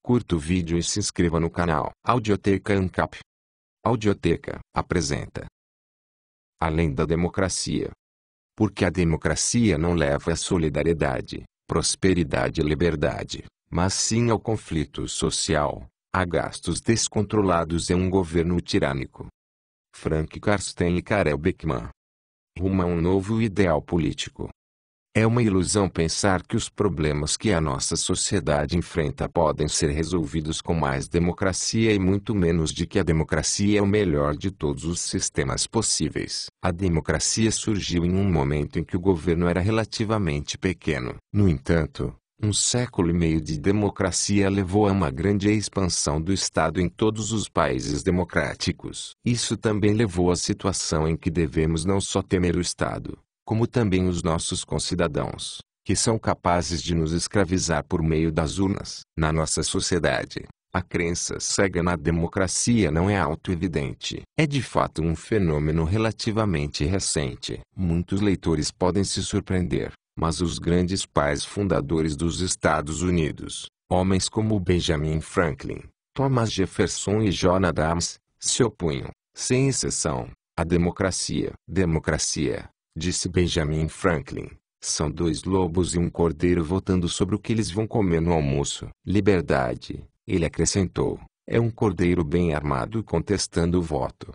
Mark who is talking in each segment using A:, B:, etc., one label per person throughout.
A: curta o vídeo e se inscreva no canal. Audioteca ANCAP. Audioteca apresenta Além da Democracia. Porque a democracia não leva à solidariedade, prosperidade e liberdade, mas sim ao conflito social, a gastos descontrolados e um governo tirânico. Frank Karsten e Karel Beckman. Rumo a um novo ideal político. É uma ilusão pensar que os problemas que a nossa sociedade enfrenta podem ser resolvidos com mais democracia e muito menos de que a democracia é o melhor de todos os sistemas possíveis. A democracia surgiu em um momento em que o governo era relativamente pequeno. No entanto, um século e meio de democracia levou a uma grande expansão do Estado em todos os países democráticos. Isso também levou à situação em que devemos não só temer o Estado, como também os nossos concidadãos, que são capazes de nos escravizar por meio das urnas. Na nossa sociedade, a crença cega na democracia não é auto-evidente. É de fato um fenômeno relativamente recente. Muitos leitores podem se surpreender, mas os grandes pais fundadores dos Estados Unidos, homens como Benjamin Franklin, Thomas Jefferson e John Adams, se opunham, sem exceção, à democracia. Democracia, disse Benjamin Franklin, são dois lobos e um cordeiro votando sobre o que eles vão comer no almoço. Liberdade, ele acrescentou, é um cordeiro bem armado contestando o voto.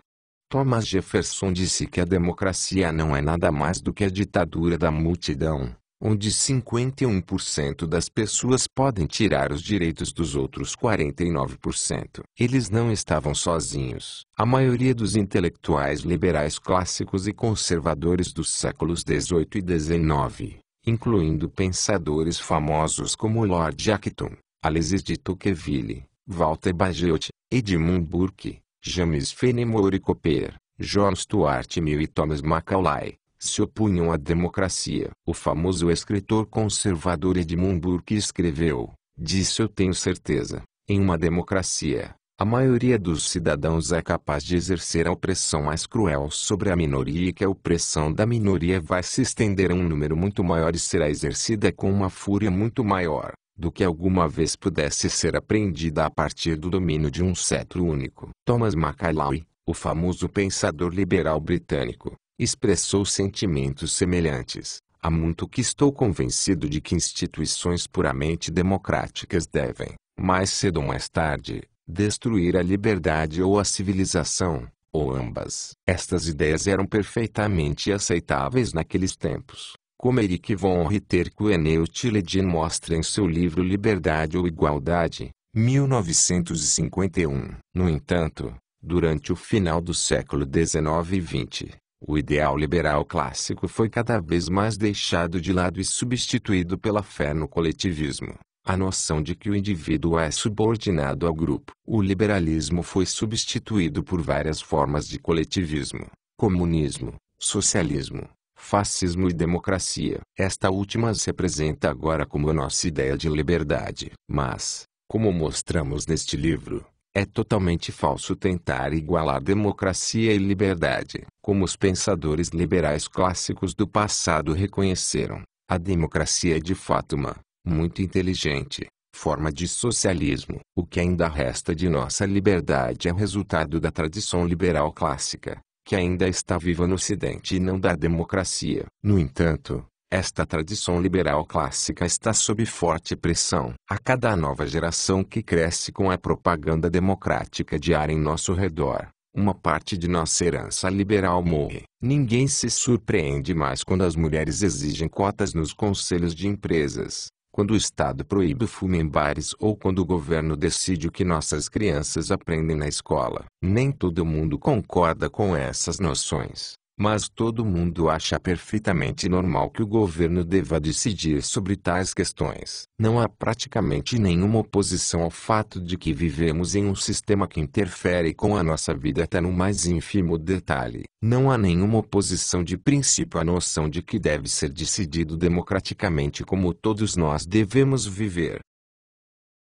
A: Thomas Jefferson disse que a democracia não é nada mais do que a ditadura da multidão, onde 51% das pessoas podem tirar os direitos dos outros 49%. Eles não estavam sozinhos. A maioria dos intelectuais liberais clássicos e conservadores dos séculos XVIII e XIX, incluindo pensadores famosos como Lord Acton, Alexis de Tocqueville, Walter Bagehot, Edmund Burke, James Fenimore Cooper, John Stuart Mill e Thomas Macaulay, se opunham à democracia. O famoso escritor conservador Edmund Burke escreveu, disse: eu tenho certeza, em uma democracia, a maioria dos cidadãos é capaz de exercer a opressão mais cruel sobre a minoria e que a opressão da minoria vai se estender a um número muito maior e será exercida com uma fúria muito maior do que alguma vez pudesse ser apreendida a partir do domínio de um cetro único. Thomas Macaulay, o famoso pensador liberal britânico, expressou sentimentos semelhantes. Há muito que estou convencido de que instituições puramente democráticas devem, mais cedo ou mais tarde, destruir a liberdade ou a civilização, ou ambas. Estas ideias eram perfeitamente aceitáveis naqueles tempos, como Eric von Ritterque-Neutilegen mostra em seu livro Liberdade ou Igualdade, 1951. No entanto, durante o final do século XIX e XX, o ideal liberal clássico foi cada vez mais deixado de lado e substituído pela fé no coletivismo, a noção de que o indivíduo é subordinado ao grupo. O liberalismo foi substituído por várias formas de coletivismo: comunismo, socialismo, fascismo e democracia. Esta última se apresenta agora como a nossa ideia de liberdade. Mas, como mostramos neste livro, é totalmente falso tentar igualar democracia e liberdade. Como os pensadores liberais clássicos do passado reconheceram, a democracia é de fato uma, muito inteligente, forma de socialismo. O que ainda resta de nossa liberdade é o resultado da tradição liberal clássica, que ainda está viva no Ocidente e não da democracia. No entanto, esta tradição liberal clássica está sob forte pressão. A cada nova geração que cresce com a propaganda democrática diária em nosso redor, uma parte de nossa herança liberal morre. Ninguém se surpreende mais quando as mulheres exigem cotas nos conselhos de empresas, quando o Estado proíbe o fumo em bares ou quando o governo decide o que nossas crianças aprendem na escola. Nem todo mundo concorda com essas noções, mas todo mundo acha perfeitamente normal que o governo deva decidir sobre tais questões. Não há praticamente nenhuma oposição ao fato de que vivemos em um sistema que interfere com a nossa vida até no mais ínfimo detalhe. Não há nenhuma oposição de princípio à noção de que deve ser decidido democraticamente como todos nós devemos viver.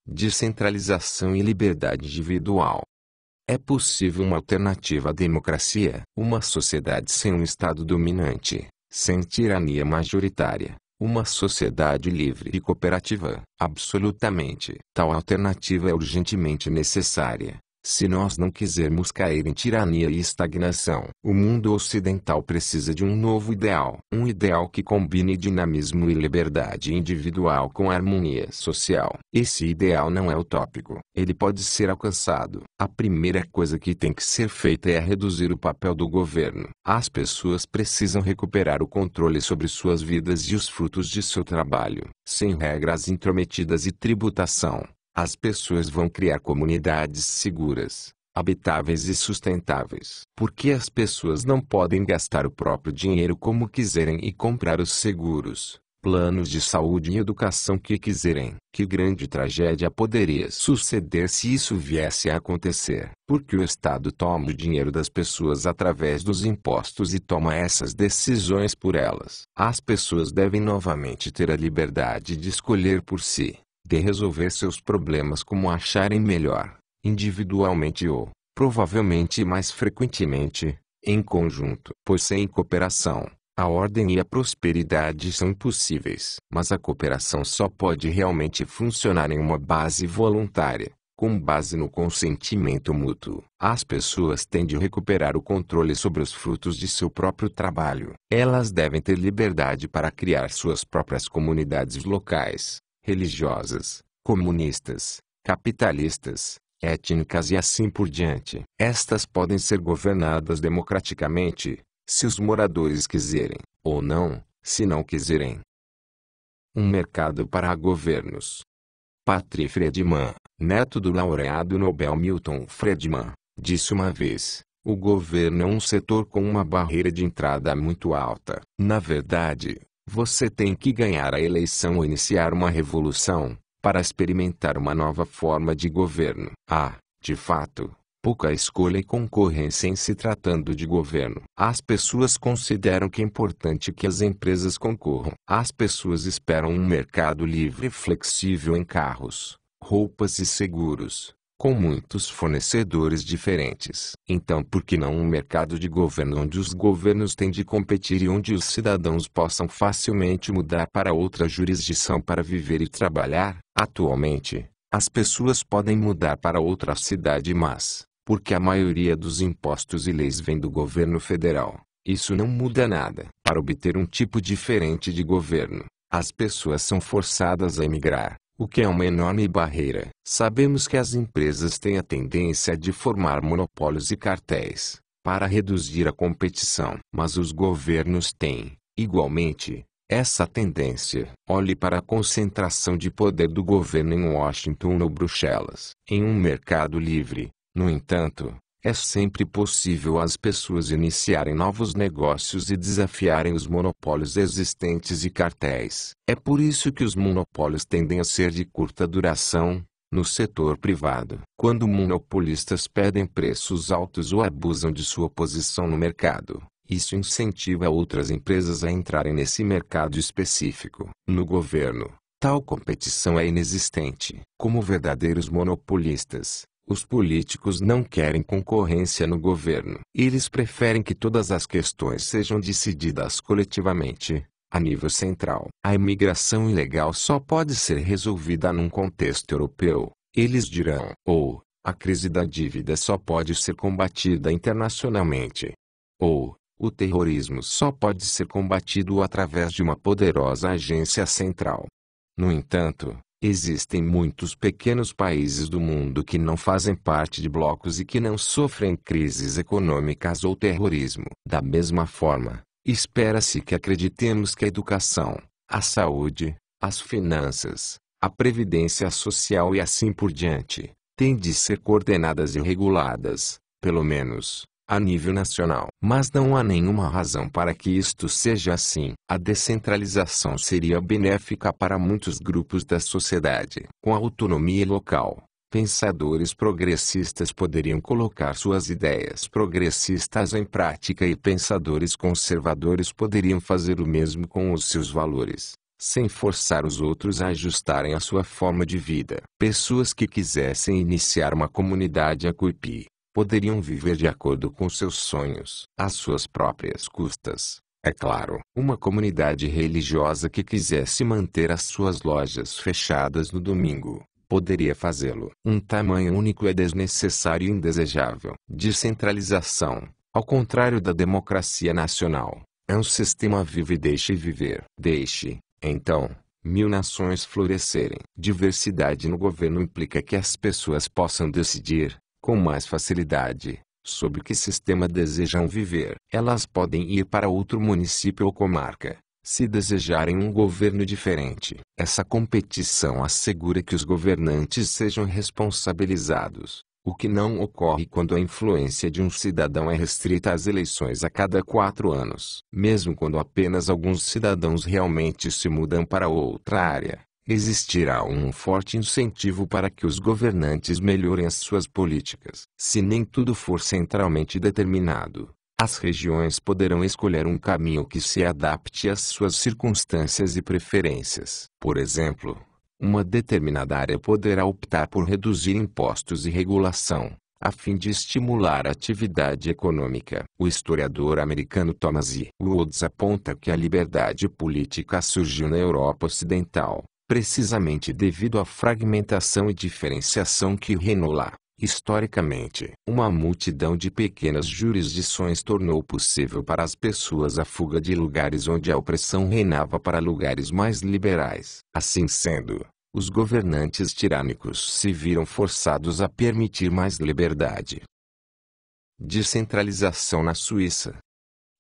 A: Descentralização e liberdade individual. É possível uma alternativa à democracia? Uma sociedade sem um Estado dominante, sem tirania majoritária, Uma sociedade livre e cooperativa. Absolutamente. Tal alternativa é urgentemente necessária, se nós não quisermos cair em tirania e estagnação. O mundo ocidental precisa de um novo ideal. Um ideal que combine dinamismo e liberdade individual com harmonia social. Esse ideal não é utópico. Ele pode ser alcançado. A primeira coisa que tem que ser feita é reduzir o papel do governo. As pessoas precisam recuperar o controle sobre suas vidas e os frutos de seu trabalho. Sem regras intrometidas e tributação, as pessoas vão criar comunidades seguras, habitáveis e sustentáveis. Porque as pessoas não podem gastar o próprio dinheiro como quiserem e comprar os seguros, planos de saúde e educação que quiserem. Que grande tragédia poderia suceder se isso viesse a acontecer? Porque o Estado toma o dinheiro das pessoas através dos impostos e toma essas decisões por elas. As pessoas devem novamente ter a liberdade de escolher por si, de resolver seus problemas como acharem melhor, individualmente ou, provavelmente mais frequentemente, em conjunto. Pois sem cooperação, a ordem e a prosperidade são impossíveis. Mas a cooperação só pode realmente funcionar em uma base voluntária, com base no consentimento mútuo. As pessoas têm de recuperar o controle sobre os frutos de seu próprio trabalho. Elas devem ter liberdade para criar suas próprias comunidades locais, religiosas, comunistas, capitalistas, étnicas e assim por diante. Estas podem ser governadas democraticamente, se os moradores quiserem, ou não, se não quiserem. Um mercado para governos. Patrick Friedman, neto do laureado Nobel Milton Friedman, disse uma vez: o governo é um setor com uma barreira de entrada muito alta. Na verdade, você tem que ganhar a eleição ou iniciar uma revolução, para experimentar uma nova forma de governo. Há, de fato, pouca escolha e concorrência em se tratando de governo. As pessoas consideram que é importante que as empresas concorram. As pessoas esperam um mercado livre e flexível em carros, roupas e seguros, com muitos fornecedores diferentes. Então por que não um mercado de governo onde os governos têm de competir e onde os cidadãos possam facilmente mudar para outra jurisdição para viver e trabalhar? Atualmente, as pessoas podem mudar para outra cidade, mas, porque a maioria dos impostos e leis vem do governo federal, isso não muda nada. Para obter um tipo diferente de governo, as pessoas são forçadas a emigrar, o que é uma enorme barreira. Sabemos que as empresas têm a tendência de formar monopólios e cartéis, para reduzir a competição. Mas os governos têm, igualmente, essa tendência. Olhe para a concentração de poder do governo em Washington ou Bruxelas. Em um mercado livre, no entanto, é sempre possível às pessoas iniciarem novos negócios e desafiarem os monopólios existentes e cartéis. É por isso que os monopólios tendem a ser de curta duração, no setor privado. Quando monopolistas pedem preços altos ou abusam de sua posição no mercado, isso incentiva outras empresas a entrarem nesse mercado específico. No governo, tal competição é inexistente. Como verdadeiros monopolistas, os políticos não querem concorrência no governo. Eles preferem que todas as questões sejam decididas coletivamente, a nível central. A imigração ilegal só pode ser resolvida num contexto europeu, eles dirão. Ou, a crise da dívida só pode ser combatida internacionalmente. Ou, o terrorismo só pode ser combatido através de uma poderosa agência central. No entanto, existem muitos pequenos países do mundo que não fazem parte de blocos e que não sofrem crises econômicas ou terrorismo. Da mesma forma, espera-se que acreditemos que a educação, a saúde, as finanças, a previdência social e assim por diante, têm de ser coordenadas e reguladas, pelo menos, a nível nacional. Mas não há nenhuma razão para que isto seja assim. A descentralização seria benéfica para muitos grupos da sociedade. Com a autonomia local, pensadores progressistas poderiam colocar suas ideias progressistas em prática e pensadores conservadores poderiam fazer o mesmo com os seus valores, sem forçar os outros a ajustarem a sua forma de vida. Pessoas que quisessem iniciar uma comunidade Acuipi poderiam viver de acordo com seus sonhos, às suas próprias custas, É claro, uma comunidade religiosa que quisesse manter as suas lojas fechadas no domingo, poderia fazê-lo. Um tamanho único é desnecessário e indesejável. Descentralização, ao contrário da democracia nacional, é um sistema vive e deixe viver. Deixe, então, mil nações florescerem. Diversidade no governo implica que as pessoas possam decidir, com mais facilidade, sobre que sistema desejam viver. Elas podem ir para outro município ou comarca, se desejarem um governo diferente. Essa competição assegura que os governantes sejam responsabilizados, o que não ocorre quando a influência de um cidadão é restrita às eleições a cada 4 anos. Mesmo quando apenas alguns cidadãos realmente se mudam para outra área, existirá um forte incentivo para que os governantes melhorem as suas políticas. Se nem tudo for centralmente determinado, as regiões poderão escolher um caminho que se adapte às suas circunstâncias e preferências. Por exemplo, uma determinada área poderá optar por reduzir impostos e regulação, a fim de estimular a atividade econômica. O historiador americano Thomas E. Woods aponta que a liberdade política surgiu na Europa Ocidental, precisamente devido à fragmentação e diferenciação que reinou lá. Historicamente, uma multidão de pequenas jurisdições tornou possível para as pessoas a fuga de lugares onde a opressão reinava para lugares mais liberais. Assim sendo, os governantes tirânicos se viram forçados a permitir mais liberdade. Descentralização na Suíça.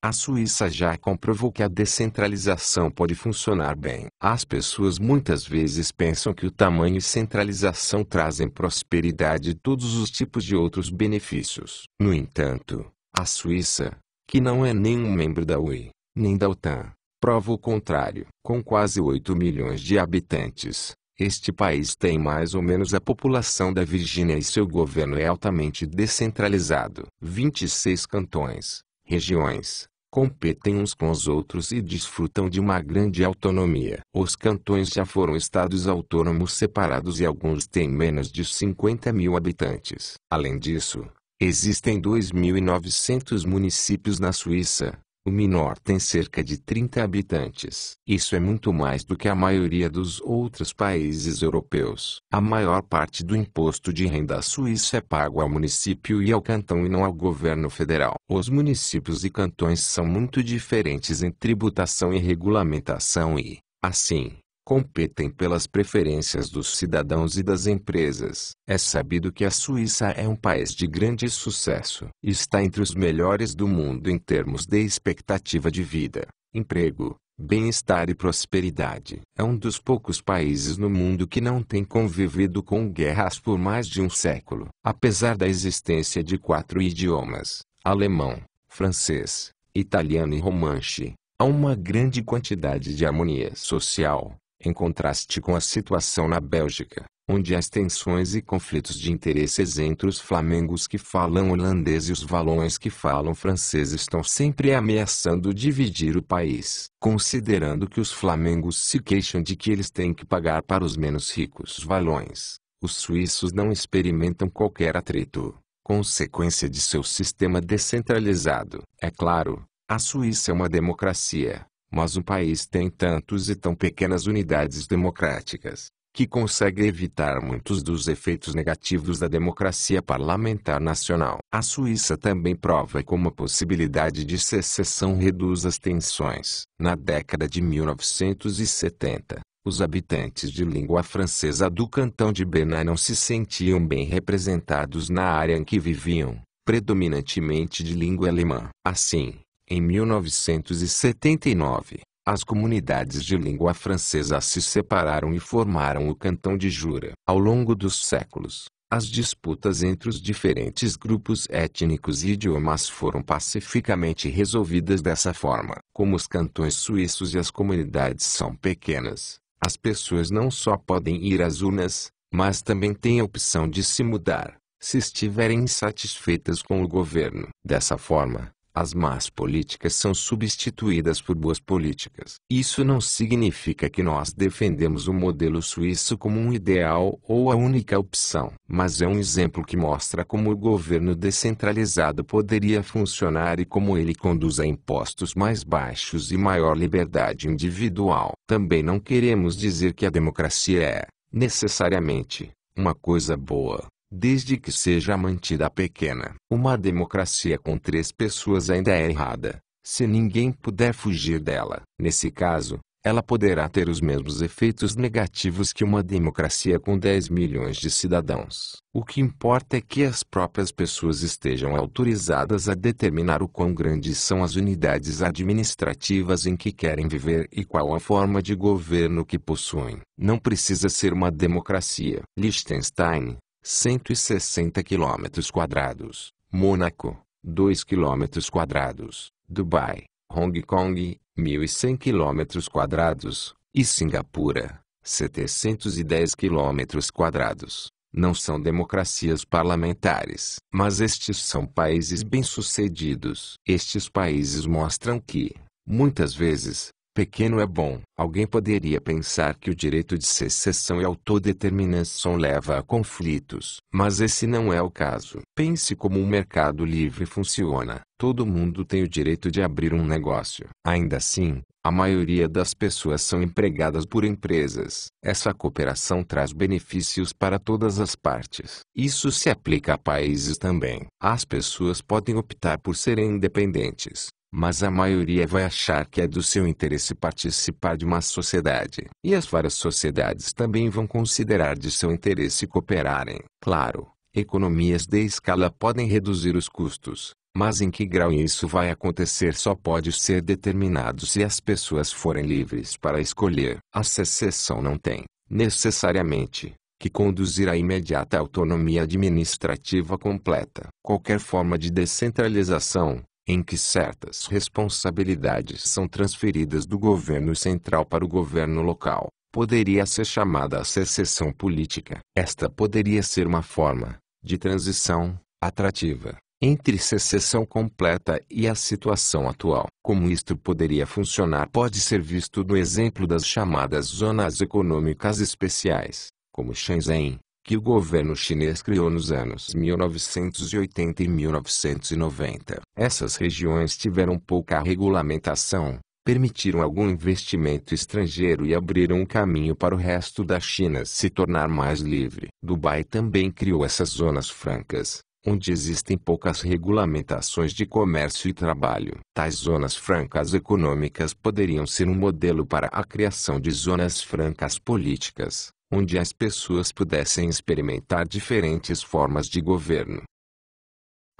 A: A Suíça já comprovou que a descentralização pode funcionar bem. As pessoas muitas vezes pensam que o tamanho e centralização trazem prosperidade e todos os tipos de outros benefícios. No entanto, a Suíça, que não é nenhum membro da UE, nem da OTAN, prova o contrário. Com quase 8 milhões de habitantes, este país tem mais ou menos a população da Virgínia e seu governo é altamente descentralizado. 26 cantões, regiões, competem uns com os outros e desfrutam de uma grande autonomia. Os cantões já foram estados autônomos separados e alguns têm menos de 50 mil habitantes. Além disso, existem 2.900 municípios na Suíça. O menor tem cerca de 30 habitantes. Isso é muito mais do que a maioria dos outros países europeus. A maior parte do imposto de renda suíço é pago ao município e ao cantão e não ao governo federal. Os municípios e cantões são muito diferentes em tributação e regulamentação e, assim, competem pelas preferências dos cidadãos e das empresas. É sabido que a Suíça é um país de grande sucesso e está entre os melhores do mundo em termos de expectativa de vida, emprego, bem-estar e prosperidade. É um dos poucos países no mundo que não tem convivido com guerras por mais de um século. Apesar da existência de 4 idiomas, alemão, francês, italiano e romanche, há uma grande quantidade de harmonia social. Em contraste com a situação na Bélgica, onde as tensões e conflitos de interesses entre os flamengos que falam holandês e os valões que falam francês estão sempre ameaçando dividir o país. Considerando que os flamengos se queixam de que eles têm que pagar para os menos ricos valões, os suíços não experimentam qualquer atrito, consequência de seu sistema descentralizado. É claro, a Suíça é uma democracia. Mas o país tem tantos e tão pequenas unidades democráticas, que consegue evitar muitos dos efeitos negativos da democracia parlamentar nacional. A Suíça também prova como a possibilidade de secessão reduz as tensões. Na década de 1970, os habitantes de língua francesa do cantão de Bernay não se sentiam bem representados na área em que viviam, predominantemente de língua alemã. Assim, em 1979, as comunidades de língua francesa se separaram e formaram o Cantão de Jura. Ao longo dos séculos, as disputas entre os diferentes grupos étnicos e idiomas foram pacificamente resolvidas dessa forma. Como os cantões suíços e as comunidades são pequenas, as pessoas não só podem ir às urnas, mas também têm a opção de se mudar, se estiverem insatisfeitas com o governo. Dessa forma, As más políticas são substituídas por boas políticas. Isso não significa que nós defendemos o modelo suíço como um ideal ou a única opção, mas é um exemplo que mostra como o governo descentralizado poderia funcionar e como ele conduz a impostos mais baixos e maior liberdade individual. Também não queremos dizer que a democracia é, necessariamente, uma coisa boa, desde que seja mantida pequena. Uma democracia com 3 pessoas ainda é errada, se ninguém puder fugir dela. Nesse caso, ela poderá ter os mesmos efeitos negativos que uma democracia com 10 milhões de cidadãos. O que importa é que as próprias pessoas estejam autorizadas a determinar o quão grandes são as unidades administrativas em que querem viver e qual a forma de governo que possuem. Não precisa ser uma democracia. Liechtenstein, 160 km², Mônaco, 2 km², Dubai, Hong Kong, 1.100 km², e Singapura, 710 km². Não são democracias parlamentares, mas estes são países bem-sucedidos. Estes países mostram que, muitas vezes, pequeno é bom. Alguém poderia pensar que o direito de secessão e autodeterminação leva a conflitos, mas esse não é o caso. Pense como um mercado livre funciona. Todo mundo tem o direito de abrir um negócio. Ainda assim, a maioria das pessoas são empregadas por empresas. Essa cooperação traz benefícios para todas as partes. Isso se aplica a países também. As pessoas podem optar por serem independentes, mas a maioria vai achar que é do seu interesse participar de uma sociedade. E as várias sociedades também vão considerar de seu interesse cooperarem. Claro, economias de escala podem reduzir os custos, mas em que grau isso vai acontecer só pode ser determinado se as pessoas forem livres para escolher. A secessão não tem, necessariamente, que conduzir à imediata autonomia administrativa completa. Qualquer forma de descentralização, em que certas responsabilidades são transferidas do governo central para o governo local, poderia ser chamada a secessão política. Esta poderia ser uma forma de transição atrativa entre secessão completa e a situação atual. Como isto poderia funcionar pode ser visto no exemplo das chamadas zonas econômicas especiais, como Shenzhen, que o governo chinês criou nos anos 1980 e 1990. Essas regiões tiveram pouca regulamentação, permitiram algum investimento estrangeiro e abriram um caminho para o resto da China se tornar mais livre. Dubai também criou essas zonas francas, onde existem poucas regulamentações de comércio e trabalho. Tais zonas francas econômicas poderiam ser um modelo para a criação de zonas francas políticas, onde as pessoas pudessem experimentar diferentes formas de governo.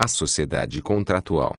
A: A sociedade contratual.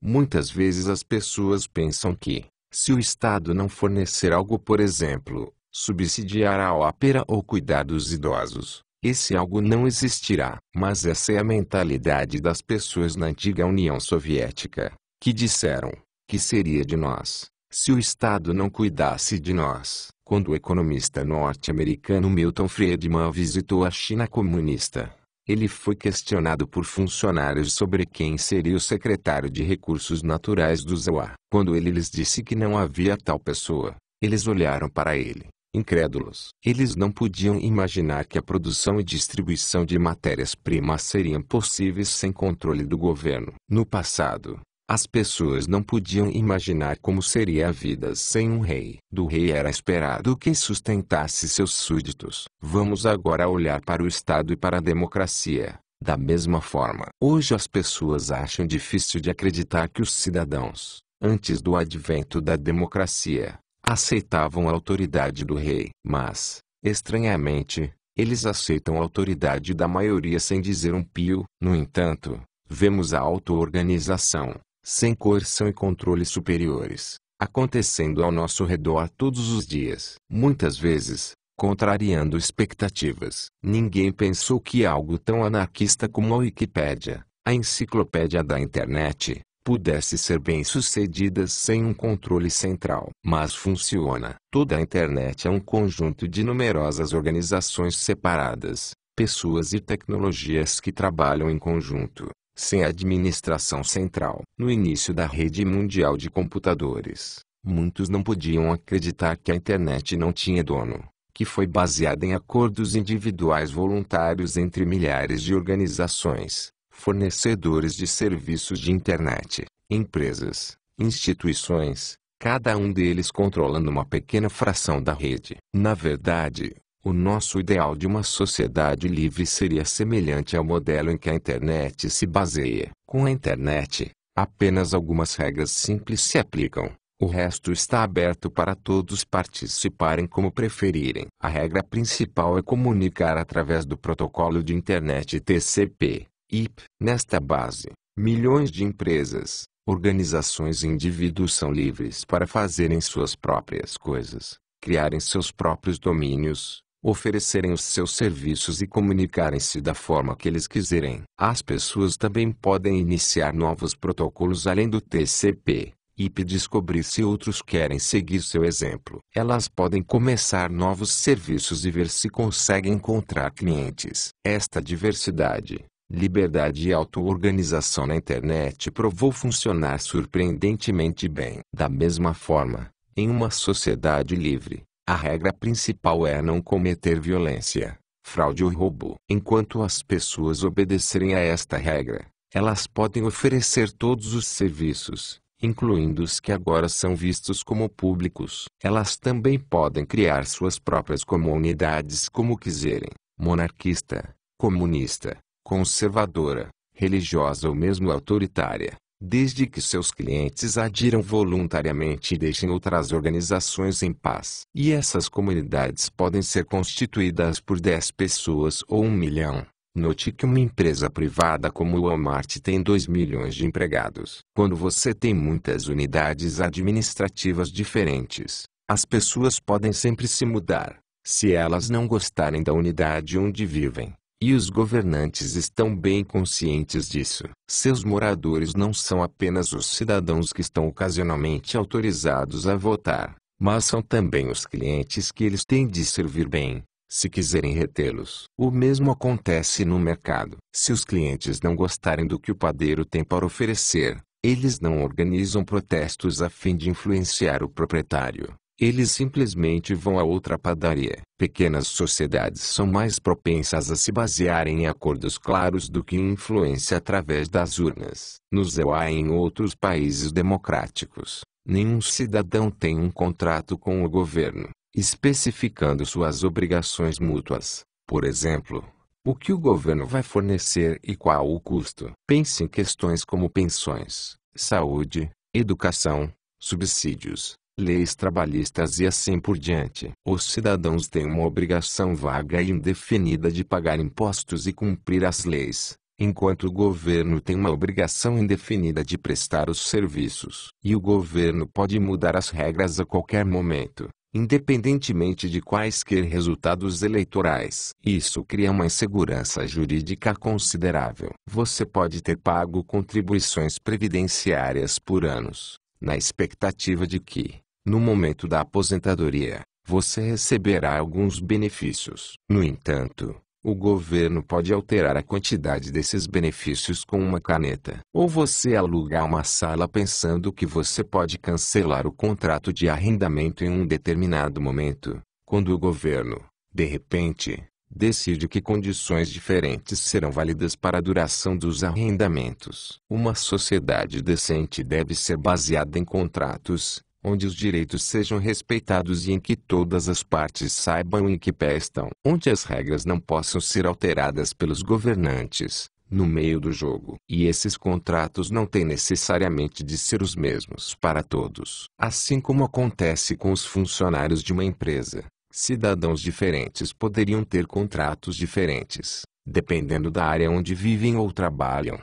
A: Muitas vezes as pessoas pensam que, se o Estado não fornecer algo, por exemplo, subsidiar a ópera ou cuidar dos idosos, esse algo não existirá. Mas essa é a mentalidade das pessoas na antiga União Soviética, que disseram que seria de nós, se o Estado não cuidasse de nós. Quando o economista norte-americano Milton Friedman visitou a China comunista, ele foi questionado por funcionários sobre quem seria o secretário de Recursos Naturais do ZOA. Quando ele lhes disse que não havia tal pessoa, eles olharam para ele, incrédulos. Eles não podiam imaginar que a produção e distribuição de matérias-primas seriam possíveis sem controle do governo. No passado, as pessoas não podiam imaginar como seria a vida sem um rei. Do rei era esperado que sustentasse seus súditos. Vamos agora olhar para o Estado e para a democracia. Da mesma forma, hoje as pessoas acham difícil de acreditar que os cidadãos, antes do advento da democracia, aceitavam a autoridade do rei. Mas, estranhamente, eles aceitam a autoridade da maioria sem dizer um pio. No entanto, vemos a auto-organização, sem coerção e controle superiores, acontecendo ao nosso redor todos os dias. Muitas vezes, contrariando expectativas. Ninguém pensou que algo tão anarquista como a Wikipédia, a enciclopédia da internet, pudesse ser bem-sucedida sem um controle central. Mas funciona. Toda a internet é um conjunto de numerosas organizações separadas, pessoas e tecnologias que trabalham em conjunto, sem administração central. No início da rede mundial de computadores, muitos não podiam acreditar que a internet não tinha dono, que foi baseada em acordos individuais voluntários entre milhares de organizações, fornecedores de serviços de internet, empresas, instituições, cada um deles controlando uma pequena fração da rede. Na verdade, o nosso ideal de uma sociedade livre seria semelhante ao modelo em que a internet se baseia. Com a internet, apenas algumas regras simples se aplicam. O resto está aberto para todos participarem como preferirem. A regra principal é comunicar através do protocolo de internet TCP/IP. Nesta base, milhões de empresas, organizações e indivíduos são livres para fazerem suas próprias coisas, criarem seus próprios domínios, oferecerem os seus serviços e comunicarem-se da forma que eles quiserem. As pessoas também podem iniciar novos protocolos além do TCP/IP e descobrir se outros querem seguir seu exemplo. Elas podem começar novos serviços e ver se conseguem encontrar clientes. Esta diversidade, liberdade e auto-organização na internet provou funcionar surpreendentemente bem. Da mesma forma, em uma sociedade livre, a regra principal é não cometer violência, fraude ou roubo. Enquanto as pessoas obedecerem a esta regra, elas podem oferecer todos os serviços, incluindo os que agora são vistos como públicos. Elas também podem criar suas próprias comunidades como quiserem, monarquista, comunista, conservadora, religiosa ou mesmo autoritária, desde que seus clientes adiram voluntariamente e deixem outras organizações em paz. E essas comunidades podem ser constituídas por 10 pessoas ou 1 milhão. Note que uma empresa privada como o Walmart tem 2 milhões de empregados. Quando você tem muitas unidades administrativas diferentes, as pessoas podem sempre se mudar, se elas não gostarem da unidade onde vivem. E os governantes estão bem conscientes disso. Seus moradores não são apenas os cidadãos que estão ocasionalmente autorizados a votar, mas são também os clientes que eles têm de servir bem, se quiserem retê-los. O mesmo acontece no mercado. Se os clientes não gostarem do que o padeiro tem para oferecer, eles não organizam protestos a fim de influenciar o proprietário. Eles simplesmente vão a outra padaria. Pequenas sociedades são mais propensas a se basearem em acordos claros do que em influência através das urnas. No ZEUA e em outros países democráticos, nenhum cidadão tem um contrato com o governo, especificando suas obrigações mútuas. Por exemplo, o que o governo vai fornecer e qual o custo. Pense em questões como pensões, saúde, educação, subsídios, leis trabalhistas e assim por diante. Os cidadãos têm uma obrigação vaga e indefinida de pagar impostos e cumprir as leis, enquanto o governo tem uma obrigação indefinida de prestar os serviços. E o governo pode mudar as regras a qualquer momento, independentemente de quaisquer resultados eleitorais. Isso cria uma insegurança jurídica considerável. Você pode ter pago contribuições previdenciárias por anos, na expectativa de que, no momento da aposentadoria, você receberá alguns benefícios. No entanto, o governo pode alterar a quantidade desses benefícios com uma caneta. Ou você alugar uma sala pensando que você pode cancelar o contrato de arrendamento em um determinado momento, quando o governo, de repente, decide que condições diferentes serão válidas para a duração dos arrendamentos. Uma sociedade decente deve ser baseada em contratos, onde os direitos sejam respeitados e em que todas as partes saibam em que pé estão. Onde as regras não possam ser alteradas pelos governantes, no meio do jogo. E esses contratos não têm necessariamente de ser os mesmos para todos. Assim como acontece com os funcionários de uma empresa, cidadãos diferentes poderiam ter contratos diferentes, dependendo da área onde vivem ou trabalham.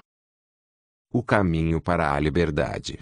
A: O caminho para a liberdade.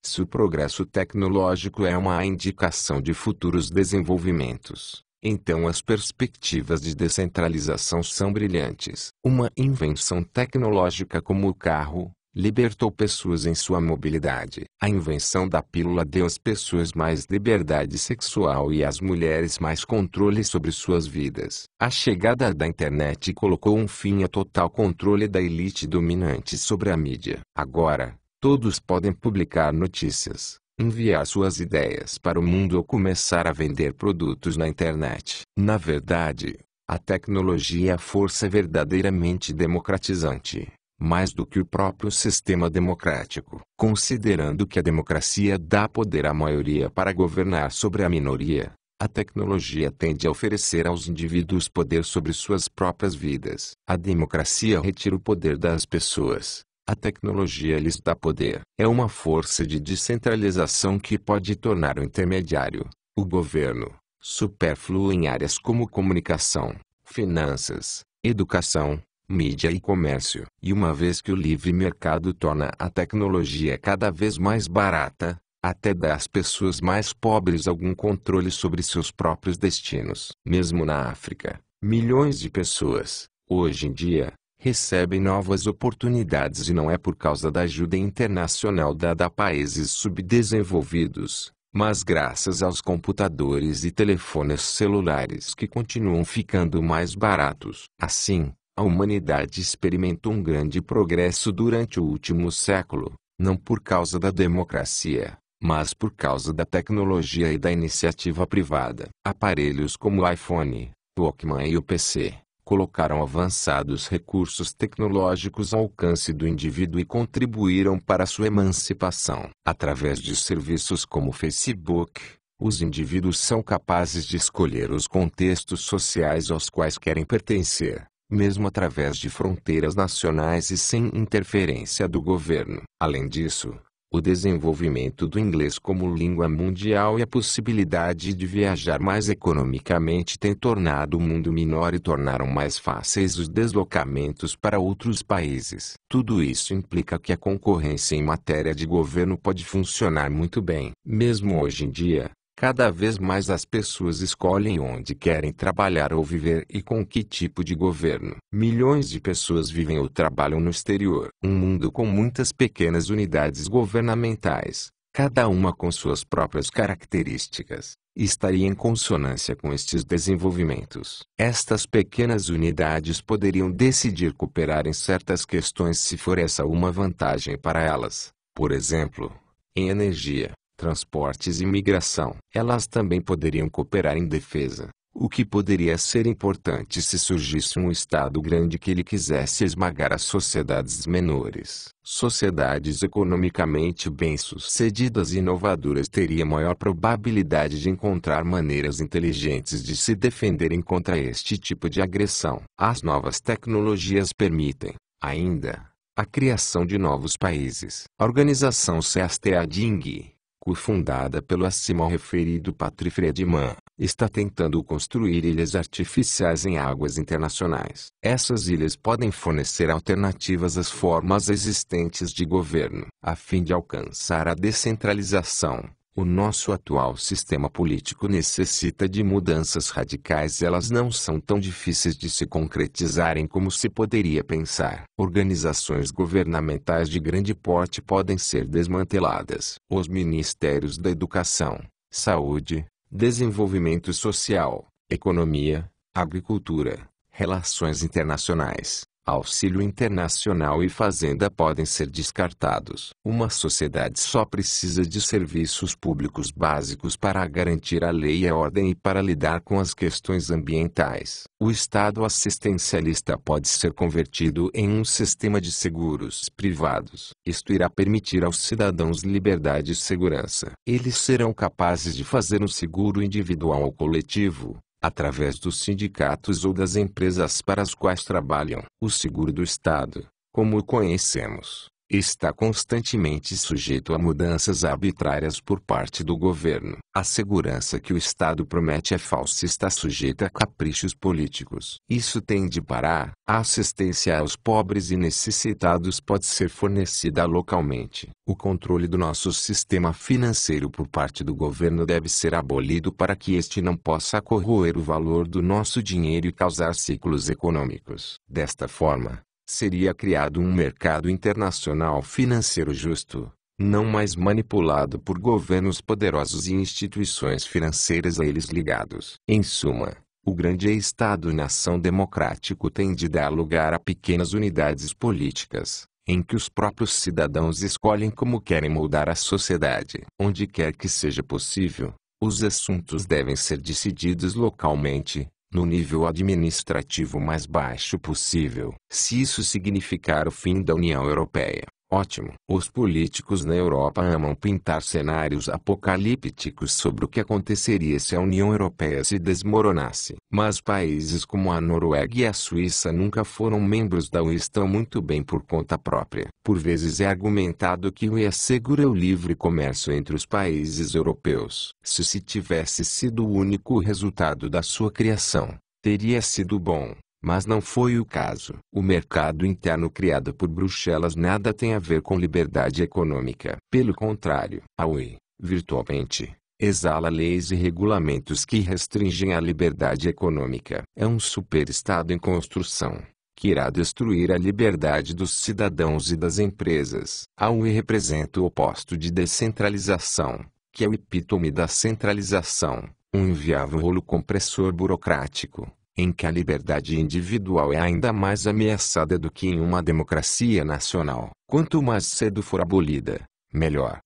A: Se o progresso tecnológico é uma indicação de futuros desenvolvimentos, então as perspectivas de descentralização são brilhantes. Uma invenção tecnológica como o carro, libertou pessoas em sua mobilidade. A invenção da pílula deu às pessoas mais liberdade sexual e às mulheres mais controle sobre suas vidas. A chegada da internet colocou um fim ao total controle da elite dominante sobre a mídia. Agora, todos podem publicar notícias, enviar suas ideias para o mundo ou começar a vender produtos na internet. Na verdade, a tecnologia é a força verdadeiramente democratizante, mais do que o próprio sistema democrático. Considerando que a democracia dá poder à maioria para governar sobre a minoria, a tecnologia tende a oferecer aos indivíduos poder sobre suas próprias vidas. A democracia retira o poder das pessoas. A tecnologia lhes dá poder. É uma força de descentralização que pode tornar o intermediário, o governo, supérfluo em áreas como comunicação, finanças, educação, mídia e comércio. E uma vez que o livre mercado torna a tecnologia cada vez mais barata, até dá às pessoas mais pobres algum controle sobre seus próprios destinos. Mesmo na África, milhões de pessoas, hoje em dia, recebem novas oportunidades e não é por causa da ajuda internacional dada a países subdesenvolvidos, mas graças aos computadores e telefones celulares que continuam ficando mais baratos. Assim, a humanidade experimentou um grande progresso durante o último século, não por causa da democracia, mas por causa da tecnologia e da iniciativa privada. Aparelhos como o iPhone, o Walkman e o PC colocaram avançados recursos tecnológicos ao alcance do indivíduo e contribuíram para sua emancipação. Através de serviços como o Facebook, os indivíduos são capazes de escolher os contextos sociais aos quais querem pertencer, mesmo através de fronteiras nacionais e sem interferência do governo. Além disso, o desenvolvimento do inglês como língua mundial e a possibilidade de viajar mais economicamente têm tornado o mundo menor e tornaram mais fáceis os deslocamentos para outros países. Tudo isso implica que a concorrência em matéria de governo pode funcionar muito bem. Mesmo hoje em dia, cada vez mais as pessoas escolhem onde querem trabalhar ou viver e com que tipo de governo. Milhões de pessoas vivem ou trabalham no exterior. Um mundo com muitas pequenas unidades governamentais, cada uma com suas próprias características, estaria em consonância com estes desenvolvimentos. Estas pequenas unidades poderiam decidir cooperar em certas questões se for essa uma vantagem para elas. Por exemplo, em energia, transportes e migração. Elas também poderiam cooperar em defesa, o que poderia ser importante se surgisse um Estado grande que ele quisesse esmagar as sociedades menores. Sociedades economicamente bem-sucedidas e inovadoras teriam maior probabilidade de encontrar maneiras inteligentes de se defenderem contra este tipo de agressão. As novas tecnologias permitem, ainda, a criação de novos países. A organização CESTEADING, cofundada pelo acima referido Patrick Friedman, está tentando construir ilhas artificiais em águas internacionais. Essas ilhas podem fornecer alternativas às formas existentes de governo. A fim de alcançar a descentralização, o nosso atual sistema político necessita de mudanças radicais e elas não são tão difíceis de se concretizarem como se poderia pensar. Organizações governamentais de grande porte podem ser desmanteladas. Os ministérios da Educação, Saúde, Desenvolvimento Social, Economia, Agricultura, Relações Internacionais, Auxílio Internacional e Fazenda podem ser descartados. Uma sociedade só precisa de serviços públicos básicos para garantir a lei e a ordem e para lidar com as questões ambientais. O Estado assistencialista pode ser convertido em um sistema de seguros privados. Isto irá permitir aos cidadãos liberdade e segurança. Eles serão capazes de fazer um seguro individual ou coletivo, através dos sindicatos ou das empresas para as quais trabalham. O seguro do Estado, como o conhecemos, está constantemente sujeito a mudanças arbitrárias por parte do governo. A segurança que o Estado promete é falsa e está sujeita a caprichos políticos. Isso tem de parar. A assistência aos pobres e necessitados pode ser fornecida localmente. O controle do nosso sistema financeiro por parte do governo deve ser abolido para que este não possa corroer o valor do nosso dinheiro e causar ciclos econômicos. Desta forma, Seria criado um mercado internacional financeiro justo, não mais manipulado por governos poderosos e instituições financeiras a eles ligados. Em suma, o grande Estado-nação democrático tem de dar lugar a pequenas unidades políticas, em que os próprios cidadãos escolhem como querem moldar a sociedade. Onde quer que seja possível, os assuntos devem ser decididos localmente, no nível administrativo mais baixo possível. Se isso significar o fim da União Europeia, ótimo. Os políticos na Europa amam pintar cenários apocalípticos sobre o que aconteceria se a União Europeia se desmoronasse. Mas países como a Noruega e a Suíça nunca foram membros da UE e estão muito bem por conta própria. Por vezes é argumentado que a UE assegura o livre comércio entre os países europeus. Se tivesse sido o único resultado da sua criação, teria sido bom. Mas não foi o caso. O mercado interno criado por Bruxelas nada tem a ver com liberdade econômica. Pelo contrário, a UE, virtualmente, exala leis e regulamentos que restringem a liberdade econômica. É um superestado em construção, que irá destruir a liberdade dos cidadãos e das empresas. A UE representa o oposto de descentralização, que é o epítome da centralização, um inviável rolo compressor burocrático, em que a liberdade individual é ainda mais ameaçada do que em uma democracia nacional. Quanto mais cedo for abolida, melhor.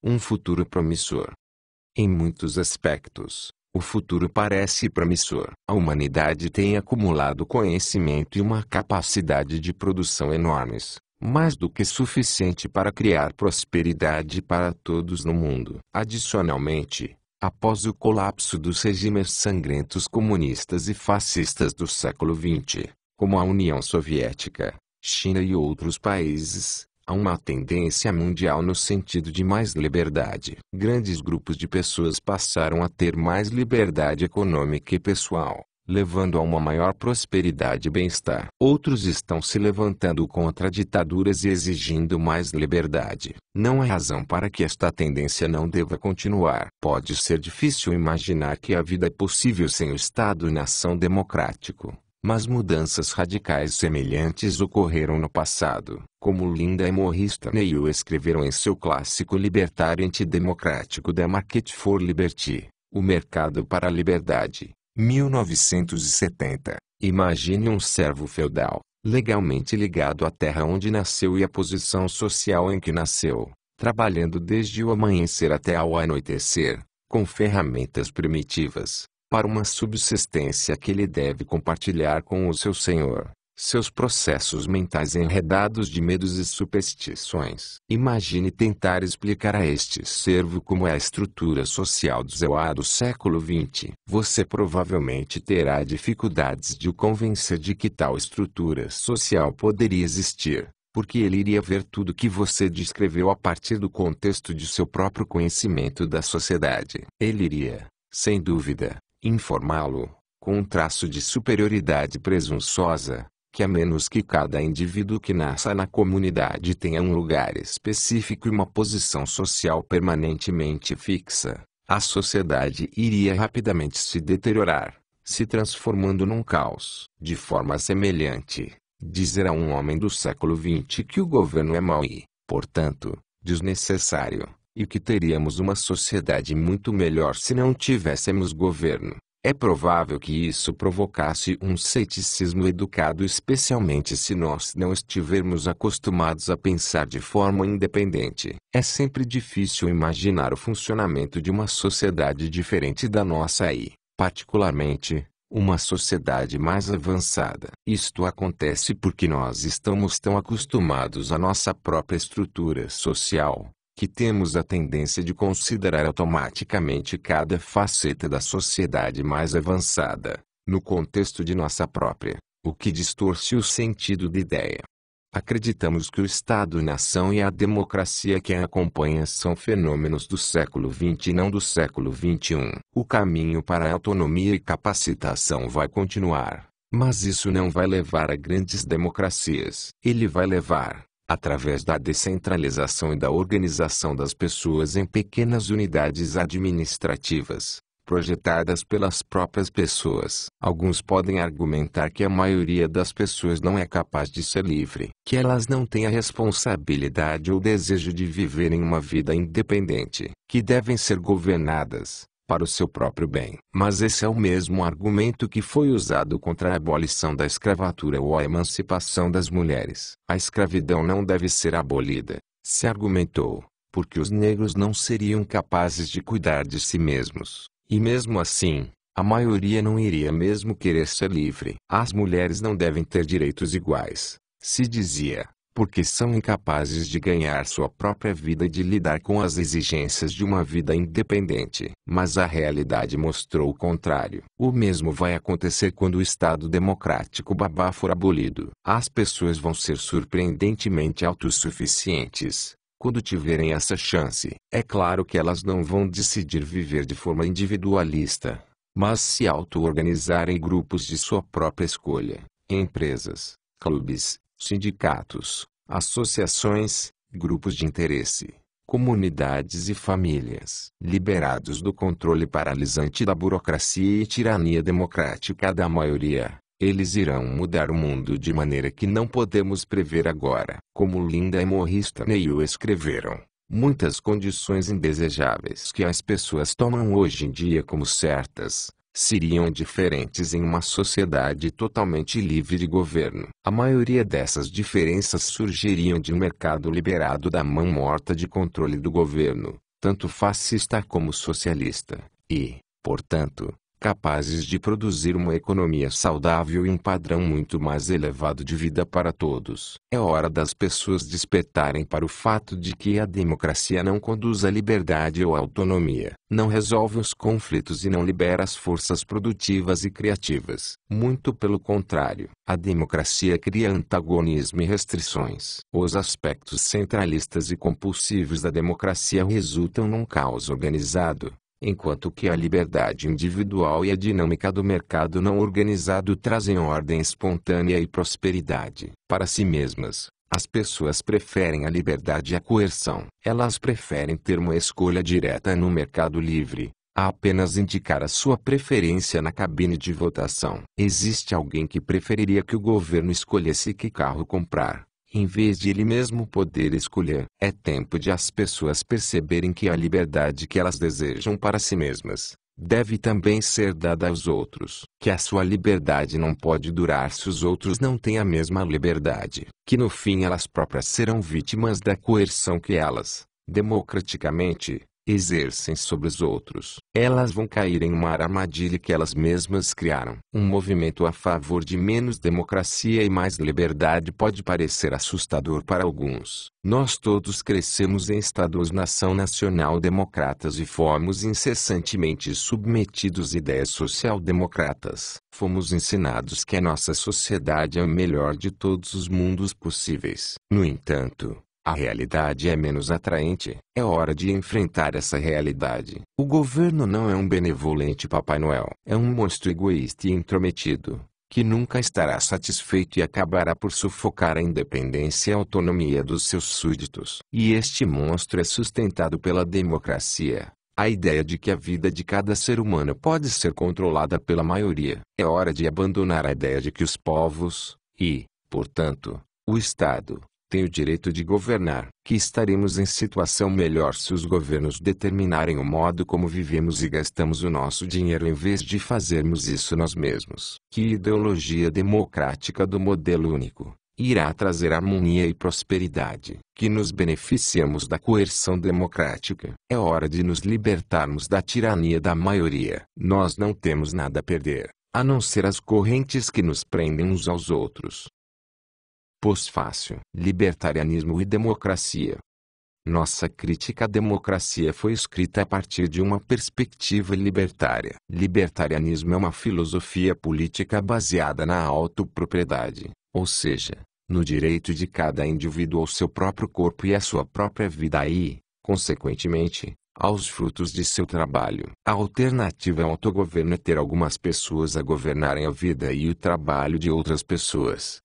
A: Um futuro promissor. Em muitos aspectos, o futuro parece promissor. A humanidade tem acumulado conhecimento e uma capacidade de produção enormes, mais do que suficiente para criar prosperidade para todos no mundo. Adicionalmente, após o colapso dos regimes sangrentos comunistas e fascistas do século XX, como a União Soviética, China e outros países, há uma tendência mundial no sentido de mais liberdade. Grandes grupos de pessoas passaram a ter mais liberdade econômica e pessoal, levando a uma maior prosperidade e bem-estar. Outros estão se levantando contra ditaduras e exigindo mais liberdade. Não há razão para que esta tendência não deva continuar. Pode ser difícil imaginar que a vida é possível sem o Estado-nação democrático, mas mudanças radicais semelhantes ocorreram no passado. Como Linda e Maurice Neil escreveram em seu clássico libertário antidemocrático The Market for Liberty, O Mercado para a Liberdade, 1970. Imagine um servo feudal, legalmente ligado à terra onde nasceu e à posição social em que nasceu, trabalhando desde o amanhecer até ao anoitecer, com ferramentas primitivas, para uma subsistência que ele deve compartilhar com o seu senhor. Seus processos mentais enredados de medos e superstições. Imagine tentar explicar a este servo como é a estrutura social do Zewa do século XX. Você provavelmente terá dificuldades de o convencer de que tal estrutura social poderia existir, porque ele iria ver tudo que você descreveu a partir do contexto de seu próprio conhecimento da sociedade. Ele iria, sem dúvida, informá-lo, com um traço de superioridade presunçosa, que a menos que cada indivíduo que nasça na comunidade tenha um lugar específico e uma posição social permanentemente fixa, a sociedade iria rapidamente se deteriorar, se transformando num caos. De forma semelhante, dizer a um homem do século XX que o governo é mau e, portanto, desnecessário, e que teríamos uma sociedade muito melhor se não tivéssemos governo. É provável que isso provocasse um ceticismo educado, especialmente se nós não estivermos acostumados a pensar de forma independente. É sempre difícil imaginar o funcionamento de uma sociedade diferente da nossa e, particularmente, uma sociedade mais avançada. Isto acontece porque nós estamos tão acostumados à nossa própria estrutura social, que temos a tendência de considerar automaticamente cada faceta da sociedade mais avançada, no contexto de nossa própria, o que distorce o sentido da ideia. Acreditamos que o Estado-nação e a democracia que a acompanha são fenômenos do século XX e não do século XXI. O caminho para a autonomia e capacitação vai continuar, mas isso não vai levar a grandes democracias. Ele vai levar, através da descentralização e da organização das pessoas em pequenas unidades administrativas, projetadas pelas próprias pessoas. Alguns podem argumentar que a maioria das pessoas não é capaz de ser livre, que elas não têm a responsabilidade ou desejo de viverem uma vida independente, que devem ser governadas para o seu próprio bem. Mas esse é o mesmo argumento que foi usado contra a abolição da escravatura ou a emancipação das mulheres. A escravidão não deve ser abolida, se argumentou, porque os negros não seriam capazes de cuidar de si mesmos. E mesmo assim, a maioria não iria mesmo querer ser livre. As mulheres não devem ter direitos iguais, se dizia, porque são incapazes de ganhar sua própria vida e de lidar com as exigências de uma vida independente. Mas a realidade mostrou o contrário. O mesmo vai acontecer quando o Estado Democrático Babá for abolido. As pessoas vão ser surpreendentemente autossuficientes quando tiverem essa chance. É claro que elas não vão decidir viver de forma individualista, mas se auto-organizarem em grupos de sua própria escolha, em empresas, clubes, sindicatos, associações, grupos de interesse, comunidades e famílias. Liberados do controle paralisante da burocracia e tirania democrática da maioria, eles irão mudar o mundo de maneira que não podemos prever agora. Como Linda e Morris Neil escreveram, muitas condições indesejáveis que as pessoas tomam hoje em dia como certas, seriam diferentes em uma sociedade totalmente livre de governo. A maioria dessas diferenças surgiriam de um mercado liberado da mão morta de controle do governo, tanto fascista como socialista, e, portanto, capazes de produzir uma economia saudável e um padrão muito mais elevado de vida para todos. É hora das pessoas despertarem para o fato de que a democracia não conduz à liberdade ou à autonomia, não resolve os conflitos e não libera as forças produtivas e criativas. Muito pelo contrário, a democracia cria antagonismo e restrições. Os aspectos centralistas e compulsivos da democracia resultam num caos organizado, enquanto que a liberdade individual e a dinâmica do mercado não organizado trazem ordem espontânea e prosperidade. Para si mesmas, as pessoas preferem a liberdade à coerção. Elas preferem ter uma escolha direta no mercado livre, a apenas indicar a sua preferência na cabine de votação. Existe alguém que preferiria que o governo escolhesse que carro comprar, em vez de ele mesmo poder escolher. É tempo de as pessoas perceberem que a liberdade que elas desejam para si mesmas deve também ser dada aos outros. Que a sua liberdade não pode durar se os outros não têm a mesma liberdade. Que no fim elas próprias serão vítimas da coerção que elas, democraticamente, exercem sobre os outros. Elas vão cair em uma armadilha que elas mesmas criaram. Um movimento a favor de menos democracia e mais liberdade pode parecer assustador para alguns. Nós todos crescemos em estados-nação nacional-democratas e fomos incessantemente submetidos a ideias social-democratas. Fomos ensinados que a nossa sociedade é o melhor de todos os mundos possíveis. No entanto, a realidade é menos atraente. É hora de enfrentar essa realidade. O governo não é um benevolente Papai Noel. É um monstro egoísta e intrometido, que nunca estará satisfeito e acabará por sufocar a independência e a autonomia dos seus súditos. E este monstro é sustentado pela democracia. A ideia de que a vida de cada ser humano pode ser controlada pela maioria. É hora de abandonar a ideia de que os povos, e, portanto, o Estado, tem o direito de governar. Que estaremos em situação melhor se os governos determinarem o modo como vivemos e gastamos o nosso dinheiro em vez de fazermos isso nós mesmos. Que ideologia democrática do modelo único irá trazer harmonia e prosperidade. Que nos beneficiamos da coerção democrática. É hora de nos libertarmos da tirania da maioria. Nós não temos nada a perder, a não ser as correntes que nos prendem uns aos outros. Pós-fácil. Libertarianismo e democracia. Nossa crítica à democracia foi escrita a partir de uma perspectiva libertária. Libertarianismo é uma filosofia política baseada na autopropriedade, ou seja, no direito de cada indivíduo ao seu próprio corpo e à sua própria vida e, consequentemente, aos frutos de seu trabalho. A alternativa ao autogoverno é ter algumas pessoas a governarem a vida e o trabalho de outras pessoas,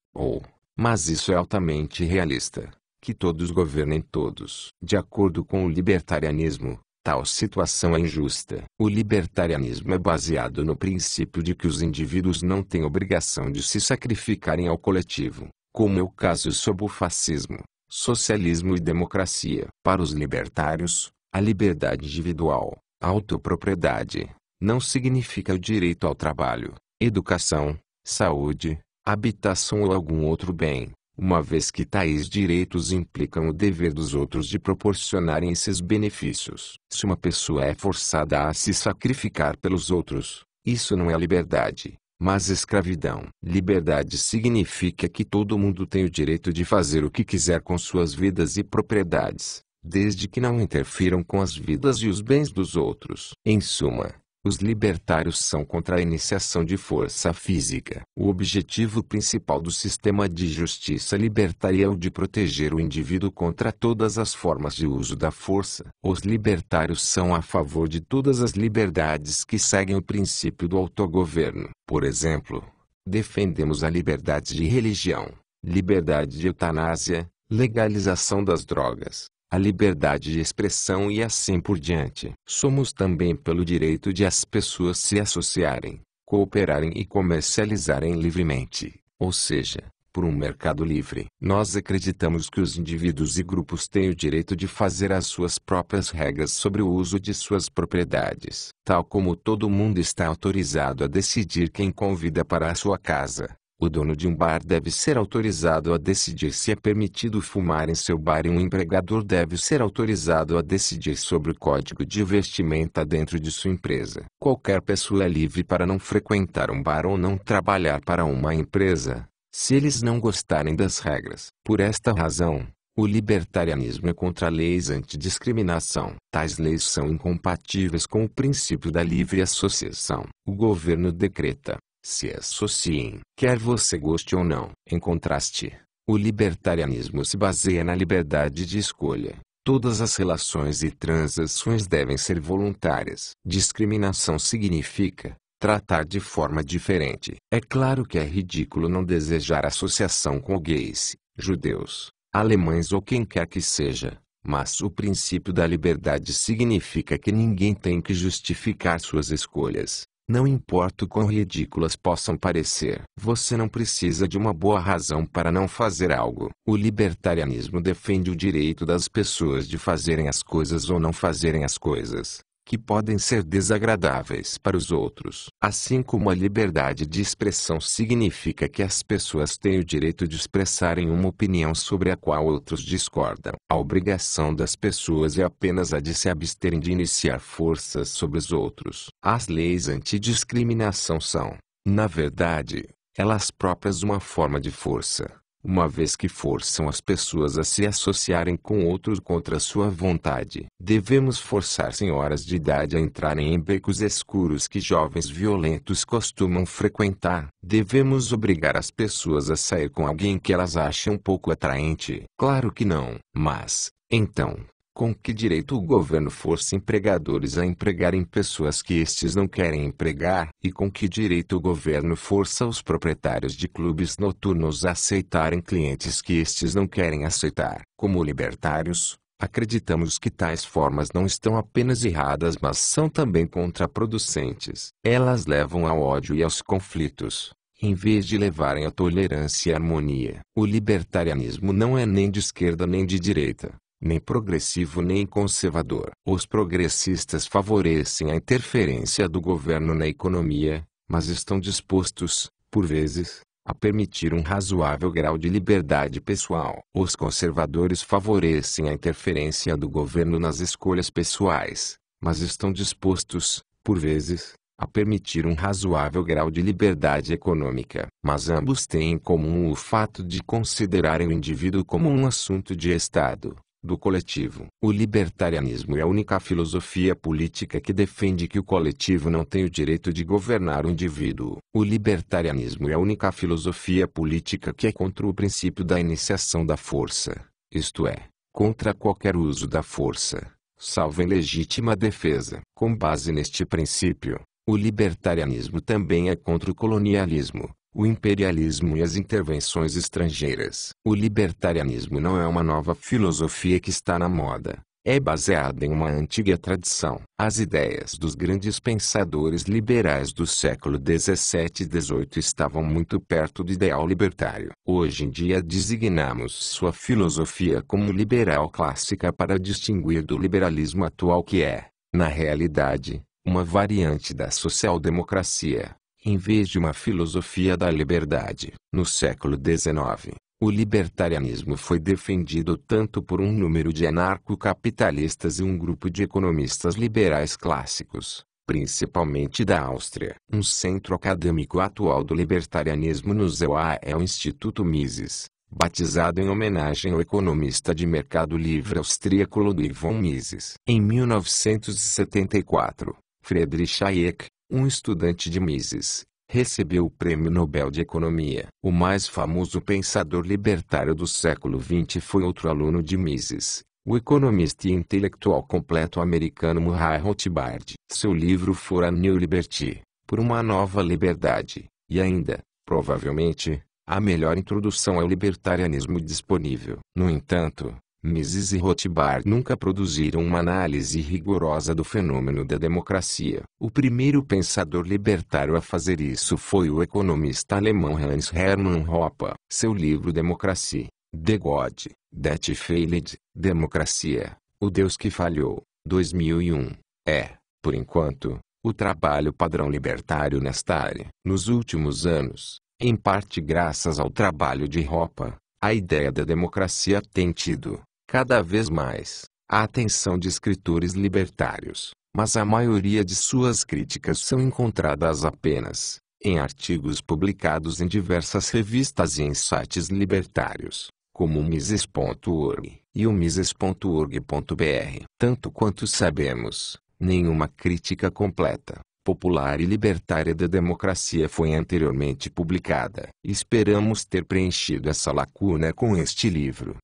A: mas isso é altamente irrealista. Que todos governem todos. De acordo com o libertarianismo, tal situação é injusta. O libertarianismo é baseado no princípio de que os indivíduos não têm obrigação de se sacrificarem ao coletivo, como é o caso sob o fascismo, socialismo e democracia. Para os libertários, a liberdade individual, a autopropriedade, não significa o direito ao trabalho, educação, saúde, habitação ou algum outro bem, uma vez que tais direitos implicam o dever dos outros de proporcionarem esses benefícios. Se uma pessoa é forçada a se sacrificar pelos outros, isso não é liberdade, mas escravidão. Liberdade significa que todo mundo tem o direito de fazer o que quiser com suas vidas e propriedades, desde que não interfiram com as vidas e os bens dos outros. Em suma, os libertários são contra a iniciação de força física. O objetivo principal do sistema de justiça libertária é o de proteger o indivíduo contra todas as formas de uso da força. Os libertários são a favor de todas as liberdades que seguem o princípio do autogoverno. Por exemplo, defendemos a liberdade de religião, liberdade de eutanásia, legalização das drogas, a liberdade de expressão e assim por diante. Somos também pelo direito de as pessoas se associarem, cooperarem e comercializarem livremente, ou seja, por um mercado livre. Nós acreditamos que os indivíduos e grupos têm o direito de fazer as suas próprias regras sobre o uso de suas propriedades. Tal como todo mundo está autorizado a decidir quem convida para a sua casa, o dono de um bar deve ser autorizado a decidir se é permitido fumar em seu bar e um empregador deve ser autorizado a decidir sobre o código de vestimenta dentro de sua empresa. Qualquer pessoa é livre para não frequentar um bar ou não trabalhar para uma empresa, se eles não gostarem das regras. Por esta razão, o libertarianismo é contra leis antidiscriminação. Tais leis são incompatíveis com o princípio da livre associação. O governo decreta: se associem, quer você goste ou não. Em contraste, o libertarianismo se baseia na liberdade de escolha. Todas as relações e transações devem ser voluntárias. Discriminação significa tratar de forma diferente. É claro que é ridículo não desejar associação com gays, judeus, alemães ou quem quer que seja, mas o princípio da liberdade significa que ninguém tem que justificar suas escolhas. Não importa o quão ridículas possam parecer. Você não precisa de uma boa razão para não fazer algo. O libertarianismo defende o direito das pessoas de fazerem as coisas ou não fazerem as coisas, que podem ser desagradáveis para os outros. Assim como a liberdade de expressão significa que as pessoas têm o direito de expressarem uma opinião sobre a qual outros discordam. A obrigação das pessoas é apenas a de se absterem de iniciar forças sobre os outros. As leis antidiscriminação são, na verdade, elas próprias uma forma de força, uma vez que forçam as pessoas a se associarem com outros contra sua vontade. Devemos forçar senhoras de idade a entrarem em becos escuros que jovens violentos costumam frequentar. Devemos obrigar as pessoas a sair com alguém que elas acham pouco atraente. Claro que não. Mas, então, com que direito o governo força empregadores a empregarem pessoas que estes não querem empregar? E com que direito o governo força os proprietários de clubes noturnos a aceitarem clientes que estes não querem aceitar? Como libertários, acreditamos que tais formas não estão apenas erradas mas são também contraproducentes. Elas levam ao ódio e aos conflitos, em vez de levarem à tolerância e harmonia. O libertarianismo não é nem de esquerda nem de direita, nem progressivo nem conservador. Os progressistas favorecem a interferência do governo na economia, mas estão dispostos, por vezes, a permitir um razoável grau de liberdade pessoal. Os conservadores favorecem a interferência do governo nas escolhas pessoais, mas estão dispostos, por vezes, a permitir um razoável grau de liberdade econômica. Mas ambos têm em comum o fato de considerarem o indivíduo como um assunto de Estado, do coletivo. O libertarianismo é a única filosofia política que defende que o coletivo não tem o direito de governar o indivíduo. O libertarianismo é a única filosofia política que é contra o princípio da iniciação da força, isto é, contra qualquer uso da força, salvo em legítima defesa. Com base neste princípio, o libertarianismo também é contra o colonialismo, o imperialismo e as intervenções estrangeiras. O libertarianismo não é uma nova filosofia que está na moda, É baseada em uma antiga tradição. As ideias dos grandes pensadores liberais do século XVII e XVIII estavam muito perto do ideal libertário. Hoje em dia designamos sua filosofia como liberal clássica para distinguir do liberalismo atual que é, na realidade, uma variante da social-democracia, em vez de uma filosofia da liberdade. No século XIX, o libertarianismo foi defendido tanto por um número de anarcocapitalistas e um grupo de economistas liberais clássicos, principalmente da Áustria. Um centro acadêmico atual do libertarianismo no ZEUA é o Instituto Mises, batizado em homenagem ao economista de mercado livre austríaco Ludwig von Mises. Em 1974, Friedrich Hayek, um estudante de Mises, recebeu o Prêmio Nobel de Economia. O mais famoso pensador libertário do século XX foi outro aluno de Mises, o economista e intelectual completo americano Murray Rothbard. Seu livro fora New Liberty, por uma nova liberdade, e ainda, provavelmente, a melhor introdução ao libertarianismo disponível. No entanto, Mises e Rothbard nunca produziram uma análise rigorosa do fenômeno da democracia. O primeiro pensador libertário a fazer isso foi o economista alemão Hans Hermann Hoppe. Seu livro Democracy, The God That Failed, Democracia, O Deus que Falhou, 2001, é, por enquanto, o trabalho padrão libertário nesta área. Nos últimos anos, em parte graças ao trabalho de Hoppe, a ideia da democracia tem tido, cada vez mais, a atenção de escritores libertários, mas a maioria de suas críticas são encontradas apenas em artigos publicados em diversas revistas e em sites libertários, como o Mises.org e o Mises.org.br. Tanto quanto sabemos, nenhuma crítica completa, popular e libertária da democracia foi anteriormente publicada. Esperamos ter preenchido essa lacuna com este livro.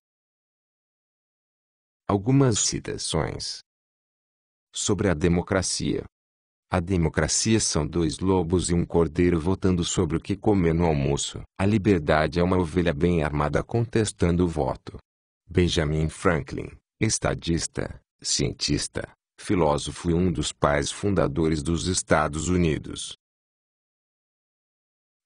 A: Algumas citações sobre a democracia. A democracia são dois lobos e um cordeiro votando sobre o que comer no almoço. A liberdade é uma ovelha bem armada contestando o voto. Benjamin Franklin, estadista, cientista, filósofo e um dos pais fundadores dos Estados Unidos.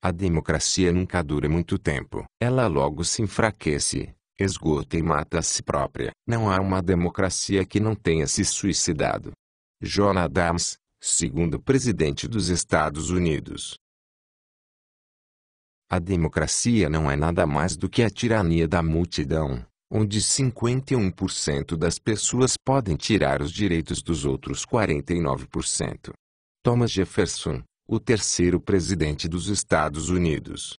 A: A democracia nunca dura muito tempo. Ela logo se enfraquece, esgota e mata a si própria. Não há uma democracia que não tenha se suicidado. John Adams, segundo presidente dos Estados Unidos. A democracia não é nada mais do que a tirania da multidão, onde 51% das pessoas podem tirar os direitos dos outros 49%. Thomas Jefferson, o terceiro presidente dos Estados Unidos.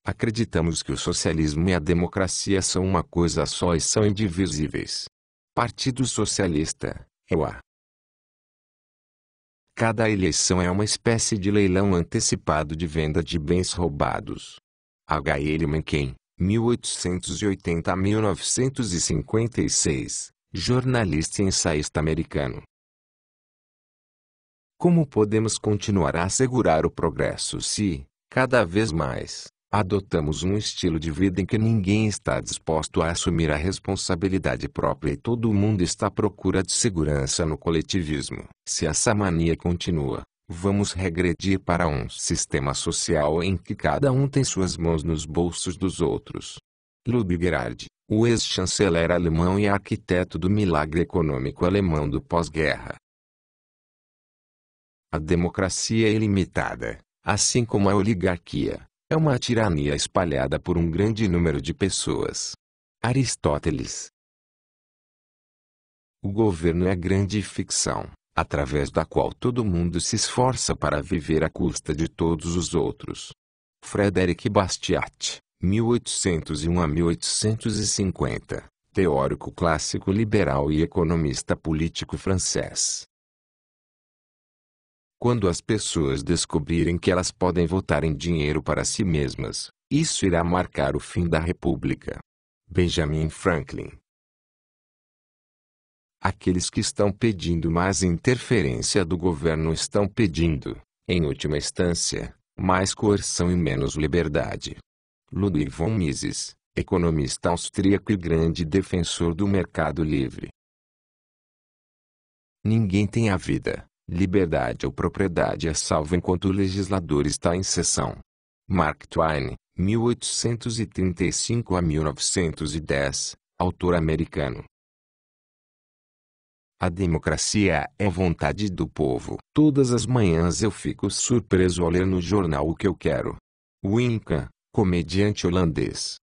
A: Acreditamos que o socialismo e a democracia são uma coisa só e são indivisíveis. Partido Socialista, EUA. Cada eleição é uma espécie de leilão antecipado de venda de bens roubados. H. L. Mencken, 1880 a 1956, jornalista e ensaísta americano. Como podemos continuar a assegurar o progresso se, cada vez mais, adotamos um estilo de vida em que ninguém está disposto a assumir a responsabilidade própria e todo mundo está à procura de segurança no coletivismo? Se essa mania continua, vamos regredir para um sistema social em que cada um tem suas mãos nos bolsos dos outros. Ludwig Erhard, o ex-chanceler alemão e arquiteto do milagre econômico alemão do pós-guerra. A democracia é ilimitada, assim como a oligarquia. É uma tirania espalhada por um grande número de pessoas. Aristóteles. O governo é a grande ficção, através da qual todo mundo se esforça para viver à custa de todos os outros. Frédéric Bastiat, 1801 a 1850, teórico clássico liberal e economista político francês. Quando as pessoas descobrirem que elas podem votar em dinheiro para si mesmas, isso irá marcar o fim da República. Benjamin Franklin. Aqueles que estão pedindo mais interferência do governo estão pedindo, em última instância, mais coerção e menos liberdade. Ludwig von Mises, economista austríaco e grande defensor do mercado livre. Ninguém tem a vida, liberdade ou propriedade a salvo enquanto o legislador está em sessão. Mark Twain, 1835 a 1910, autor americano. A democracia é a vontade do povo. Todas as manhãs eu fico surpreso ao ler no jornal o que eu quero. Wim Kan, comediante holandês.